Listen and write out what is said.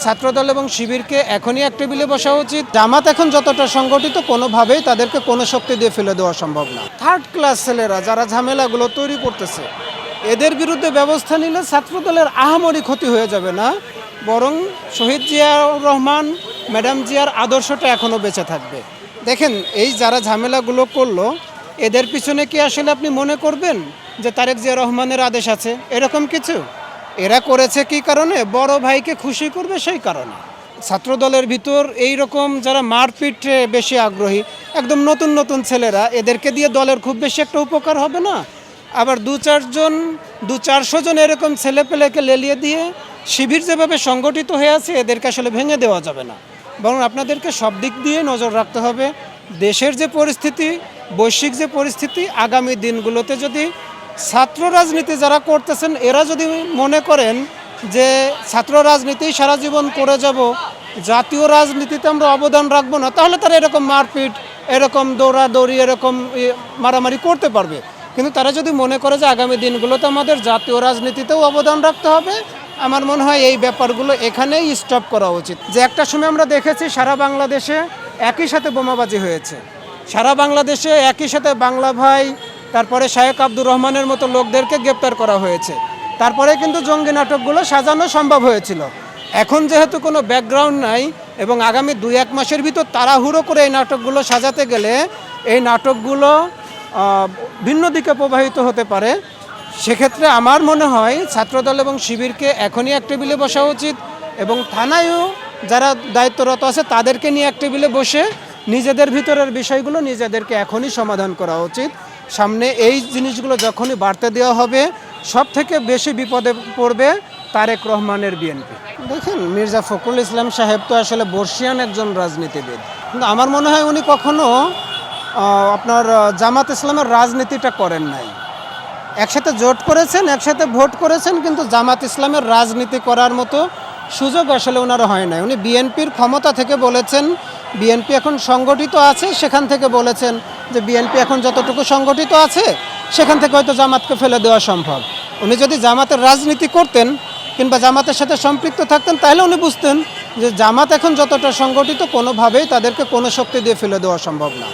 ছাত্রদল এবং শিবিরকে এখনই এক টেবিলে বসা উচিত। জামাত এখন যতটা সংগঠিত, কোনোভাবেই তাদেরকে কোনো শক্তি দিয়ে ফেলে দেওয়া সম্ভব না। থার্ড ক্লাস ছেলেরা যারা ঝামেলাগুলো তৈরি করতেছে, এদের বিরুদ্ধে ব্যবস্থা নিলে ছাত্রদলের আহামরি ক্ষতি হয়ে যাবে না, বরং শহীদ জিয়াউর রহমান ম্যাডাম জিয়ার আদর্শটা এখনও বেঁচে থাকবে। দেখেন, এই যারা ঝামেলাগুলো করলো, এদের পিছনে কি আসলে আপনি মনে করবেন যে তারেক জিয়া রহমানের আদেশ আছে? এরকম কিছু এরা করেছে কি কারণে? বড় ভাইকে খুশি করবে সেই কারণে। ছাত্রদলের ভিতর এই রকম যারা মারপিটে বেশি আগ্রহী, একদম নতুন নতুন ছেলেরা, এদেরকে দিয়ে দলের খুব বেশি একটা উপকার হবে না। আবার 200-400 জন এরকম ছেলেপেলেকে লেলিয়ে দিয়ে শিবির যেভাবে সংগঠিত হয়ে আছে, এদেরকে আসলে ভেঙে দেওয়া যাবে না, বরং আপনাদেরকে সব দিক দিয়ে নজর রাখতে হবে। দেশের যে পরিস্থিতি, বৈশ্বিক যে পরিস্থিতি, আগামী দিনগুলোতে যদি ছাত্র রাজনীতি যারা করতেছেন এরা যদি মনে করেন যে ছাত্র রাজনীতি সারা জীবন করে যাব, জাতীয় রাজনীতিতে আমরা অবদান রাখবো না, তাহলে তারা এরকম মারপিট, এরকম দৌড়াদৌড়ি, এরকম মারামারি করতে পারবে। কিন্তু তারা যদি মনে করে যে আগামী দিনগুলোতে আমাদের জাতীয় রাজনীতিতেও অবদান রাখতে হবে, আমার মনে হয় এই ব্যাপারগুলো এখানেই স্টপ করা উচিত। যে একটা সময় আমরা দেখেছি সারা বাংলাদেশে একই সাথে বোমাবাজি হয়েছে, সারা বাংলাদেশে একই সাথে বাংলা ভাই, তারপরে শায়েখ আব্দুর রহমানের মতো লোকদেরকে গ্রেপ্তার করা হয়েছে, তারপরে কিন্তু জঙ্গি নাটকগুলো সাজানো সম্ভব হয়েছিল। এখন যেহেতু কোনো ব্যাকগ্রাউন্ড নাই এবং আগামী 2-1 মাসের ভিতর তাড়াহুড়ো করে এই নাটকগুলো সাজাতে গেলে এই নাটকগুলো ভিন্ন দিকে প্রবাহিত হতে পারে। সেক্ষেত্রে আমার মনে হয় ছাত্রদল এবং শিবিরকে এখনই এক টেবিলে বসা উচিত এবং থানায়ও যারা দায়িত্বরত আছে তাদেরকে নিয়ে এক টেবিলে বসে নিজেদের ভিতরের বিষয়গুলো নিজেদেরকে এখনই সমাধান করা উচিত। সামনে এই জিনিসগুলো যখনই বাড়তে দেওয়া হবে, সব থেকে বেশি বিপদে পড়বে তারেক রহমানের বিএনপি। দেখেন, মির্জা ফখরুল ইসলাম সাহেব তো আসলে বর্ষিয়ান একজন রাজনীতিবিদ, কিন্তু আমার মনে হয় উনি কখনো আপনার জামাত ইসলামের রাজনীতিটা করেন নাই। একসাথে জোট করেছেন, একসাথে ভোট করেছেন, কিন্তু জামাত ইসলামের রাজনীতি করার মতো সুযোগ আসলে ওনার হয় নাই। উনি বিএনপির ক্ষমতা থেকে বলেছেন, বিএনপি এখন সংগঠিত আছে, সেখান থেকে বলেছেন যে বিএনপি এখন যতটুকু সংগঠিত আছে সেখান থেকে হয়তো জামাতকে ফেলে দেওয়া সম্ভব। উনি যদি জামাতের রাজনীতি করতেন কিংবা জামাতের সাথে সম্পৃক্ত থাকতেন, তাহলে উনি বুঝতেন যে জামাত এখন যতটা সংগঠিত, কোনোভাবেই তাদেরকে কোনো শক্তি দিয়ে ফেলে দেওয়া সম্ভব না।